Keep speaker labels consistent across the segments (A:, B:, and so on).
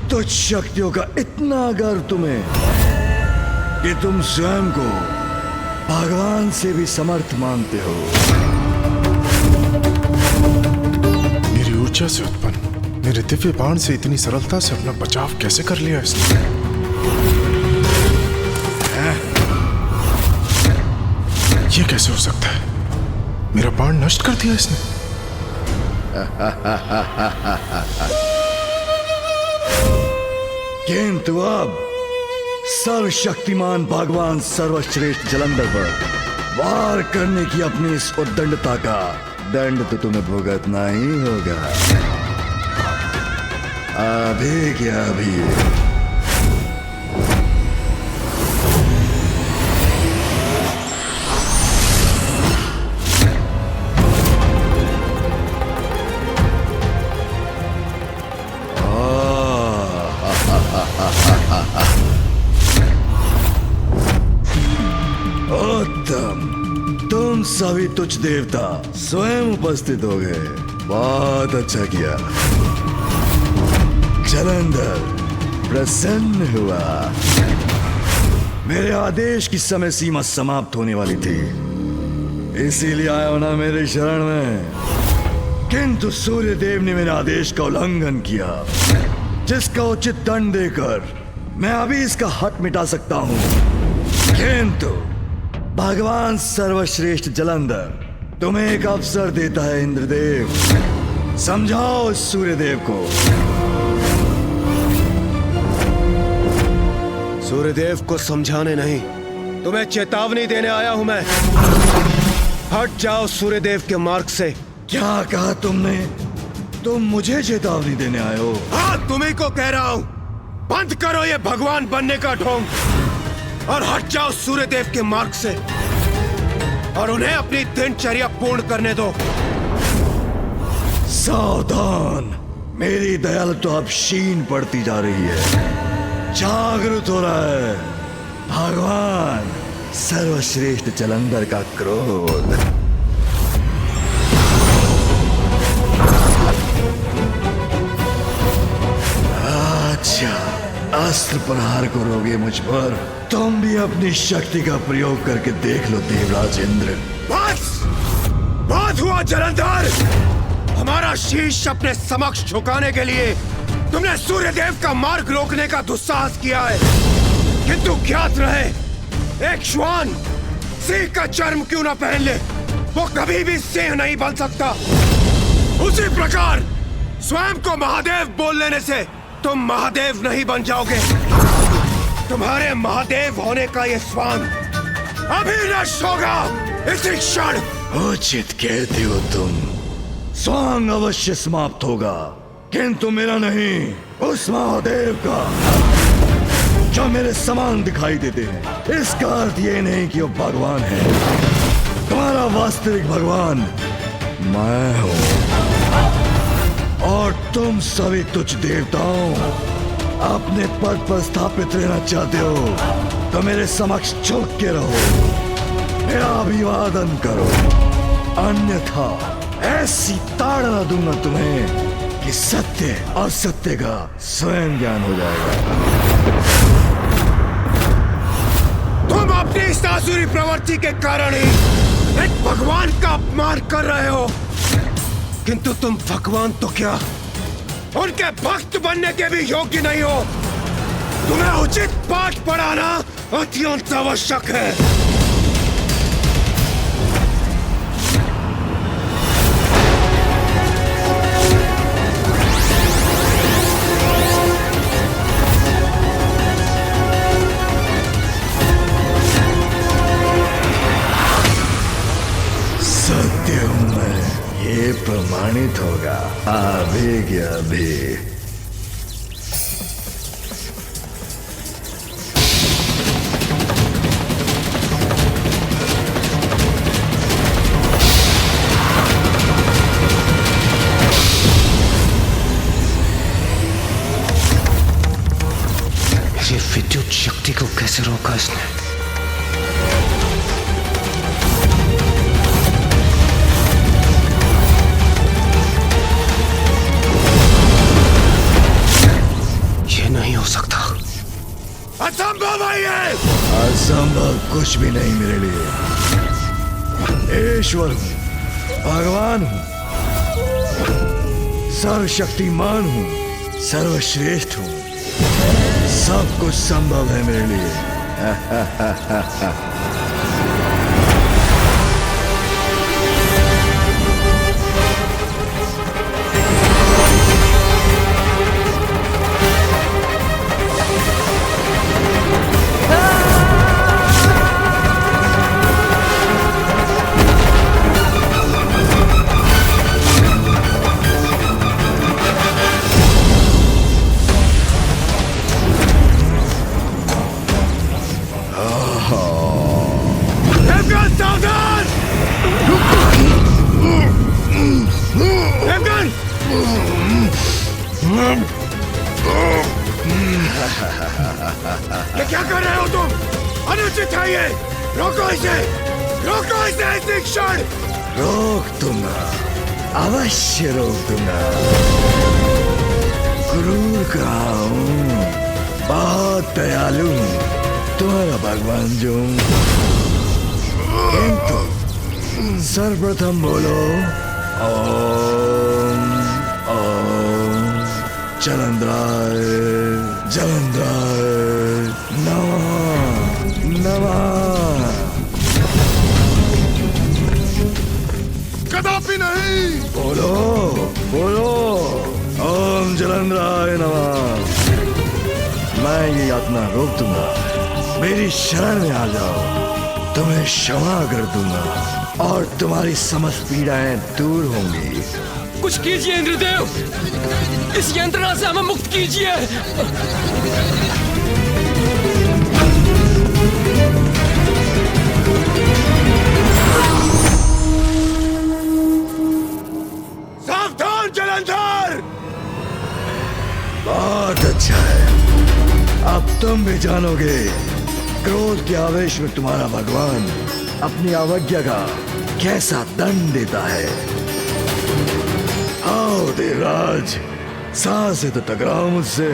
A: तुच्छ शक्तियों का इतना गर्व तुम्हें कि तुम स्वयं को भगवान से भी समर्थ मानते हो।
B: मेरी ऊर्जा से उत्पन्न मेरे दिव्य बाण से इतनी सरलता से अपना बचाव कैसे कर लिया इसने? ये कैसे हो सकता है? मेरा बाण नष्ट कर दिया इसने।
A: किंतु अब सर्वशक्तिमान भगवान सर्वश्रेष्ठ जलंधर पर वार करने की अपनी इस उद्दंडता का दंड तो तुम्हें भुगतना ही होगा। अभी क्या अभी। उत्तम, तुम सभी तुच्छ देवता स्वयं उपस्थित हो गए। बहुत अच्छा किया। जलंधर प्रसन्न हुआ। मेरे आदेश की समय सीमा समाप्त होने वाली थी, इसीलिए आया हो ना मेरे शरण में। किंतु सूर्य देव ने मेरे आदेश का उल्लंघन किया, जिसका उचित दंड देकर मैं अभी इसका हक मिटा सकता हूं। किंतु भगवान सर्वश्रेष्ठ जलंधर तुम्हें एक अवसर देता है। इंद्रदेव, समझाओ सूर्यदेव को।
C: सूर्यदेव को समझाने नहीं, तुम्हें चेतावनी देने आया हूं मैं। हट जाओ सूर्यदेव के मार्ग से।
A: क्या कहा तुमने? तुम मुझे चेतावनी देने आए हो?
C: हाँ, तुम्ही को कह रहा हूं। बंद करो ये भगवान बनने का ढोंग और हट जाओ सूर्यदेव के मार्ग से और उन्हें अपनी दिनचर्या पूर्ण करने दो।
A: सावधान, मेरी दयाल तो अब क्षीण पड़ती जा रही है। जागृत हो रहा है भगवान सर्वश्रेष्ठ जलंधर का क्रोध। अच्छा, अस्त्र प्रहार करोगे मुझ पर? तुम भी अपनी शक्ति का प्रयोग करके देख लो देवराज इंद्र।
C: बस बहुत हुआ जलंधर। हमारा शीश अपने समक्ष झुकाने के लिए तुमने सूर्यदेव का मार्ग रोकने का दुस्साहस किया है। किंतु ज्ञात रहे, एक श्वान सिंह का चर्म क्यों ना पहन ले, वो कभी भी सिंह नहीं बन सकता। उसी प्रकार स्वयं को महादेव बोल लेने से तुम महादेव नहीं बन जाओगे। तुम्हारे महादेव होने का ये स्वांग अभी नष्ट होगा, इसी क्षण।
A: उचित कहते हो तुम। स्वांग अवश्य समाप्त होगा, किंतु मेरा नहीं, उस महादेव का जो मेरे समान दिखाई देते हैं। इसका अर्थ ये नहीं कि वो भगवान है। तुम्हारा वास्तविक भगवान मैं हूं। और तुम सभी तुच्छ देवताओं अपने पद पर स्थापित रहना चाहते हो तो मेरे समक्ष झुक के रहो, मेरा अभिवादन करो। अन्यथा ऐसी ताड़ना दूंगा तुम्हें कि सत्य और सत्य का स्वयं ज्ञान हो जाएगा।
C: तुम अपनी इस आसुरी प्रवृत्ति के कारण ही एक भगवान का अपमान कर रहे हो। किंतु तुम भगवान तो क्या, उनके भक्त बनने के भी योग्य नहीं हो। तुम्हें उचित पाठ पढ़ाना अत्यंत आवश्यक है।
A: सत्य हूं मैं, ये प्रमाणित होगा अभी के अभी।
C: ये विद्युत शक्ति को कैसे रोका इसने?
A: असंभव कुछ भी नहीं मेरे लिए। ईश्वर हूं, भगवान हूं, सर्वशक्तिमान हूं, सर्वश्रेष्ठ हूं, सब कुछ संभव है मेरे लिए।
C: ये क्या कर रहे हो तुम? अनुचित है ये। रोको इसे, रोको इसे इस क्षण।
A: रोक दूंगा, अवश्य रोक दूंगा। क्रूर कहाँ हूँ, बहुत दयालु हूँ, तुम्हारा भगवान जो हूँ। किंतु सर्वप्रथम बोलो ओम ओम जलंधराय जलंधराय नमः नमः।
B: कदापि नहीं।
A: बोलो बोलो ओम जलंधराय नमः। मैं ये यातना रोक दूंगा, मेरी शरण में आ जाओ, तुम्हें क्षमा कर दूंगा और तुम्हारी समस्त पीड़ाएं दूर होंगी।
D: कुछ कीजिए इंद्रदेव, इस यंत्रणा से हमें मुक्त कीजिए।
C: सावधान जलंधर।
A: बहुत अच्छा है, अब तुम भी जानोगे क्रोध के आवेश में तुम्हारा भगवान अपनी अवज्ञा का कैसा दंड देता है। आओ देवराज, सांस से तो टकराओ मुझसे।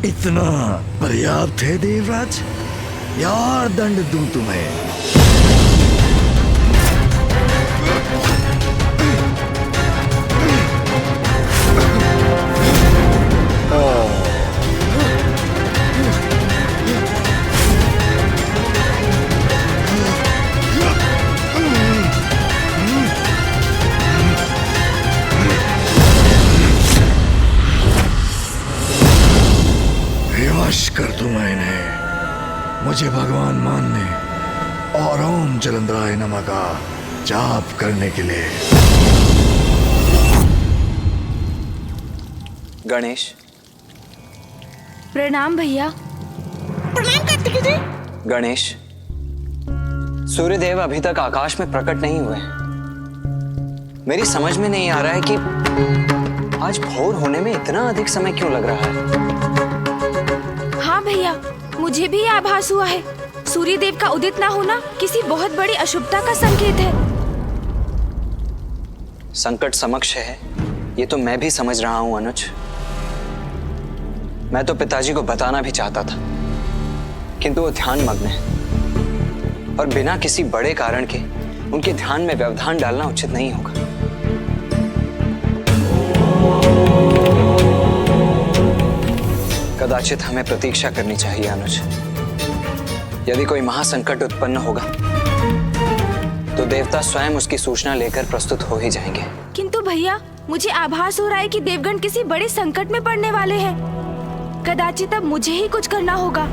A: इतना पर्याप्त है देवराज, या और दंड दूं तुम्हें? विवश कर दूंगा इन्हें मुझे भगवान मानने और ओम जलंधराय नमः का जाप करने के लिए।
D: गणेश।
E: प्रणाम भैया।
F: प्रणाम कार्तिकेय जी।
D: गणेश, सूर्यदेव अभी तक आकाश में प्रकट नहीं हुए। मेरी समझ में नहीं आ रहा है कि आज भोर होने में इतना अधिक समय क्यों लग रहा है।
E: हाँ भैया, मुझे भी ये आभास हुआ है। सूर्यदेव का उदित ना होना किसी बहुत बड़ी अशुभता का संकेत है।
D: संकट समक्ष है, ये तो मैं भी समझ रहा हूं अनुज। मैं तो पिताजी को बताना भी चाहता था, किंतु वो ध्यान मग्न है और बिना किसी बड़े कारण के उनके ध्यान में व्यवधान डालना उचित नहीं होगा। कदाचित हमें प्रतीक्षा करनी चाहिए अनुज। यदि कोई महासंकट उत्पन्न होगा तो देवता स्वयं उसकी सूचना लेकर प्रस्तुत हो ही जाएंगे।
E: किंतु भैया, मुझे आभास हो रहा है कि देवगण किसी बड़े संकट में पड़ने वाले हैं। कदाचित अब मुझे ही कुछ करना होगा।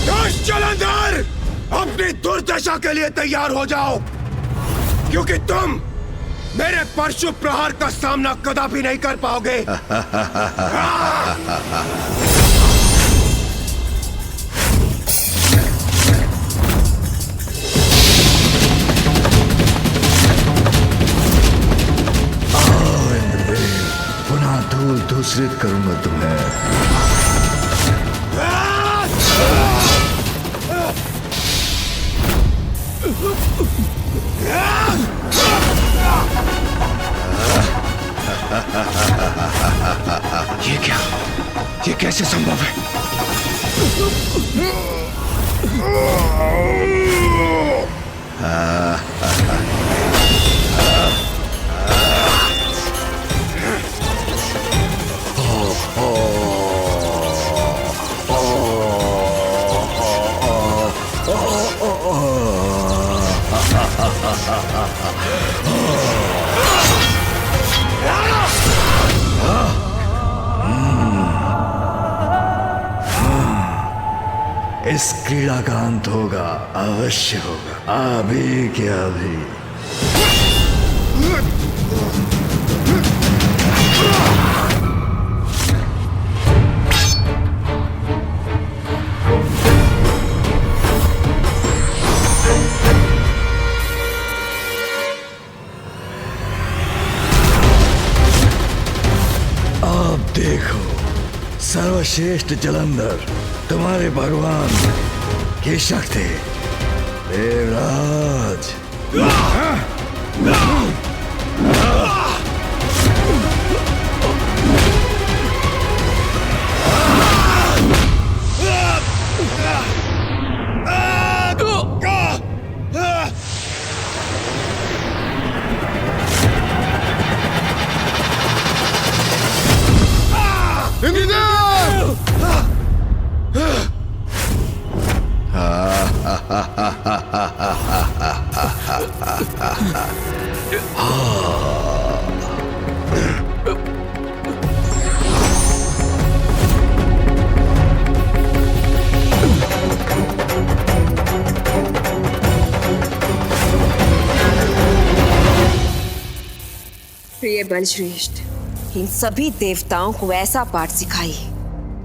C: दुष्ट जलंधर, अपनी दुर्दशा के लिए तैयार हो जाओ, क्योंकि तुम मेरे परशु प्रहार का सामना कदापि नहीं कर पाओगे।
A: पुनः धूल धूसरित करूंगा तुम्हें।
C: ये क्या? ये कैसे संभव है?
A: इस क्रीड़ा का अंत होगा, अवश्य होगा, अभी क्या अभी। अब देखो सर्वश्रेष्ठ जलंधर, तुम्हारे भगवान की शक्ति। देवराज,
G: प्रिय बलश्रेष्ठ, इन सभी देवताओं को ऐसा पाठ सिखाइए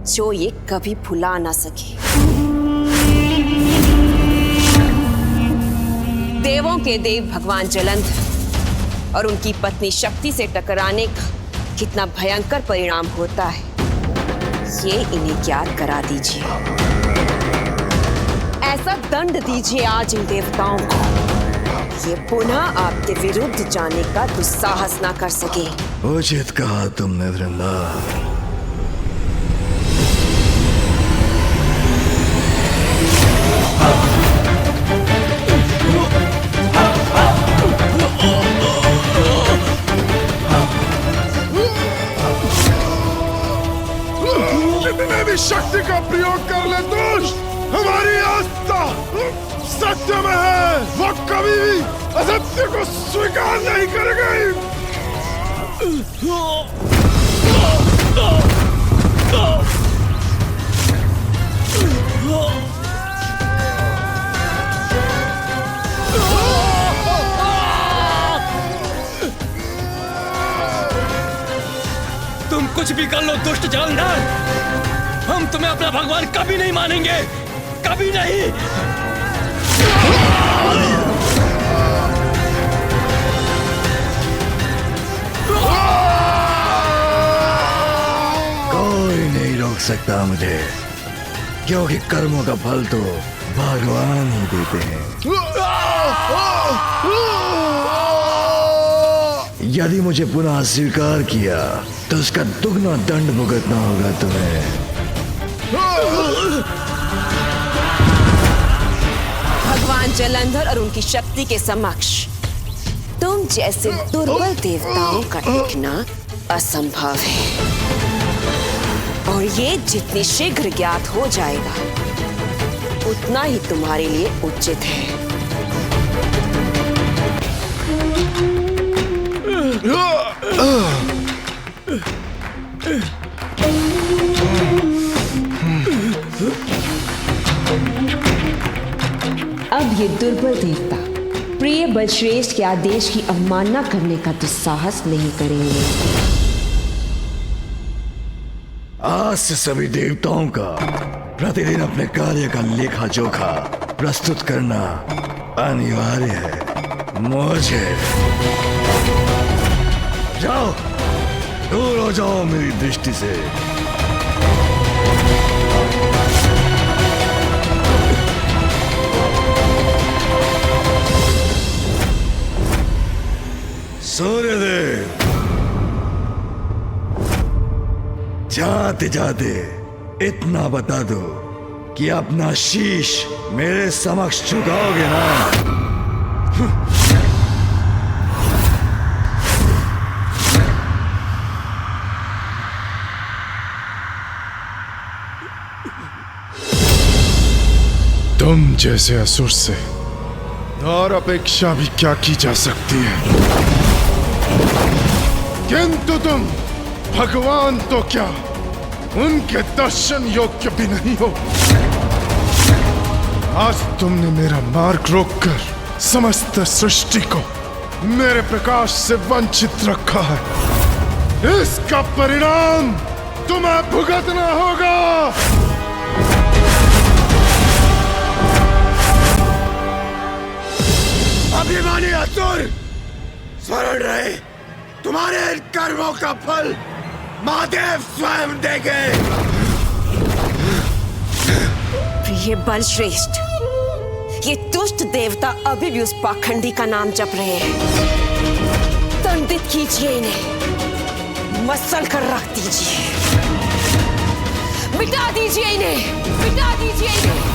G: जो ये कभी भुला ना सके। देवों के देव भगवान जलंधर और उनकी पत्नी शक्ति से टकराने का कितना भयंकर परिणाम होता है, ये इन्हें ज्ञात करा दीजिए। ऐसा दंड दीजिए आज इन देवताओं को, ये पुनः आपके विरुद्ध जाने का दुस्साहस ना कर सके।
A: उचित कहा तुमने वृंदा।
B: जितने भी शक्ति का प्रयोग कर ले दुष्ट, हमारी आस्था सत्य में है, वो कभी भी असत्य को स्वीकार नहीं करेगी।
H: तुम कुछ भी कर लो दुष्ट जलंधर, हम तुम्हें अपना भगवान कभी नहीं मानेंगे, कभी नहीं।
A: कोई नहीं रोक सकता मुझे, क्योंकि कर्मों का फल तो भगवान ही देते हैं। यदि मुझे पुनः स्वीकार किया तो उसका दुगना दंड भुगतना होगा तुम्हें।
G: भगवान जलंधर और उनकी शक्ति के समक्ष तुम जैसे दुर्बल देवताओं का टिकना असंभव है, और ये जितनी शीघ्र ज्ञात हो जाएगा उतना ही तुम्हारे लिए उचित है। अब ये दुर्बल देवता प्रिय बलश्रेष्ठ के आदेश की अवमानना करने का दुस्साहस नहीं करेंगे।
A: आज से सभी देवताओं का प्रतिदिन अपने कार्य का लेखा जोखा प्रस्तुत करना अनिवार्य है। मुझे जाओ, दूर हो जाओ मेरी दृष्टि से। सूर्यदेव, जाते जाते इतना बता दो कि अपना शीश मेरे समक्ष झुकाओगे ना?
B: तुम जैसे असुर से और अपेक्षा भी क्या की जा सकती है, किंतु तुम भगवान तो क्या उनके दर्शन योग्य भी नहीं हो। आज तुमने मेरा मार्ग रोककर समस्त सृष्टि को मेरे प्रकाश से वंचित रखा है। इसका परिणाम तुम्हें भुगतना होगा।
C: अभिमानी असुर, स्मरण रहे, तुम्हारे इन कर्मों का फल महादेव स्वयं देंगे।
G: प्रिय बलश्रेष्ठ, ये दुष्ट देवता अभी भी उस पाखंडी का नाम जप रहे हैं। दंडित कीजिए इन्हें, मसल कर रख दीजिए, मिटा दीजिए इन्हें, मिटा दीजिए इन्हें।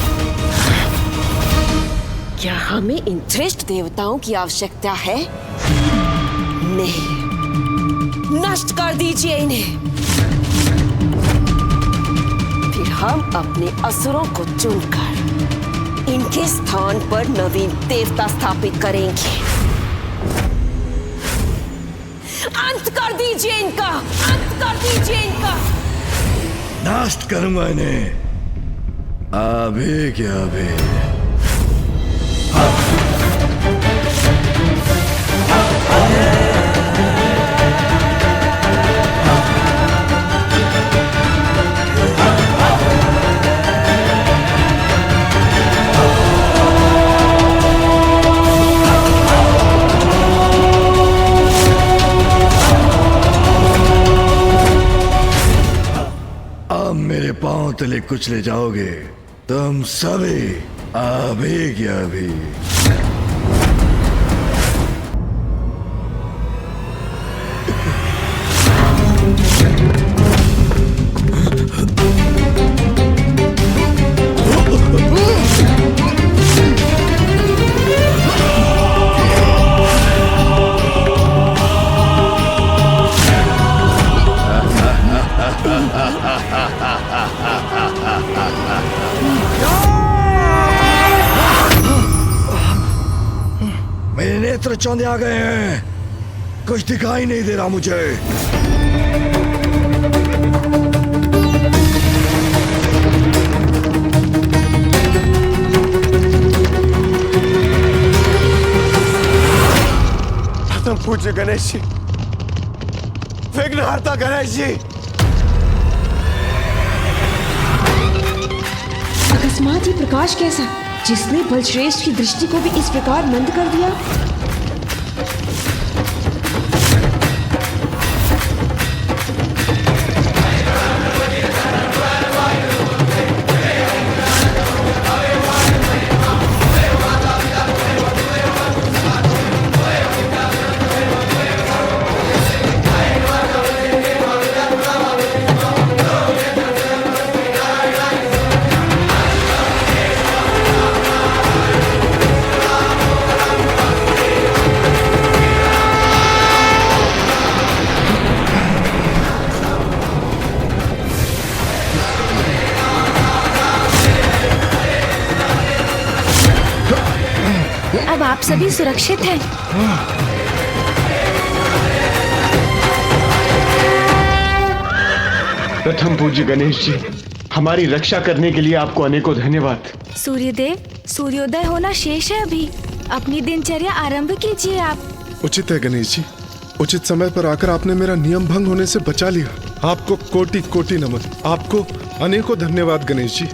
G: क्या हमें इन धृष्ट देवताओं की आवश्यकता है? नहीं, नष्ट कर दीजिए इन्हें। फिर हम अपने असुरों को चुनकर इनके स्थान पर नवीन देवता स्थापित करेंगे। अंत कर दीजिए इनका, अंत कर दीजिए इनका।
A: नष्ट करूंगा इन्हें, अभी क्या अभी। अब मेरे पांव तले कुचले जाओगे तुम सभी, अभी क्या अभी। मेरे नेत्र चौंधे आ गए हैं, कुछ दिखाई नहीं दे रहा मुझे।
C: परम पूज्य गणेश जी, विघ्नहर्ता गणेश जी।
G: अकस्मात ही प्रकाश कैसा, जिसने बलश्रेष्ठ की दृष्टि को भी इस प्रकार मंद कर दिया।
E: अब आप सभी सुरक्षित हैं।
I: प्रथम पूज्य गणेश जी, हमारी रक्षा करने के लिए आपको अनेकों धन्यवाद।
E: सूर्यदेव, सूर्योदय होना शेष है अभी। अपनी दिनचर्या आरंभ कीजिए आप।
B: उचित है गणेश जी, उचित समय पर आकर आपने मेरा नियम भंग होने से बचा लिया। आपको कोटि कोटि नमन। आपको अनेकों धन्यवाद गणेश जी।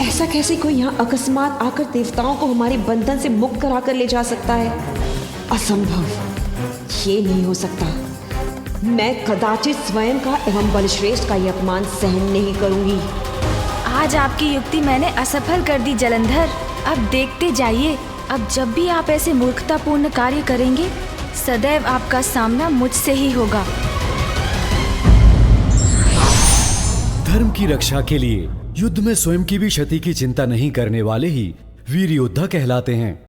G: ऐसा कैसे कोई यहाँ अकस्मात आकर देवताओं को हमारे बंधन से मुक्त कराकर ले जा सकता है? असंभव, ये नहीं हो सकता। मैं कदाचित स्वयं का एवं बलश्रेष्ठ का यह अपमान सहन नहीं करूंगी।
E: आज आपकी युक्ति मैंने असफल कर दी जलंधर। अब देखते जाइए, अब जब भी आप ऐसे मूर्खतापूर्ण कार्य करेंगे, सदैव आपका सामना मुझसे ही होगा।
J: धर्म की रक्षा के लिए युद्ध में स्वयं की भी क्षति की चिंता नहीं करने वाले ही वीर योद्धा कहलाते हैं।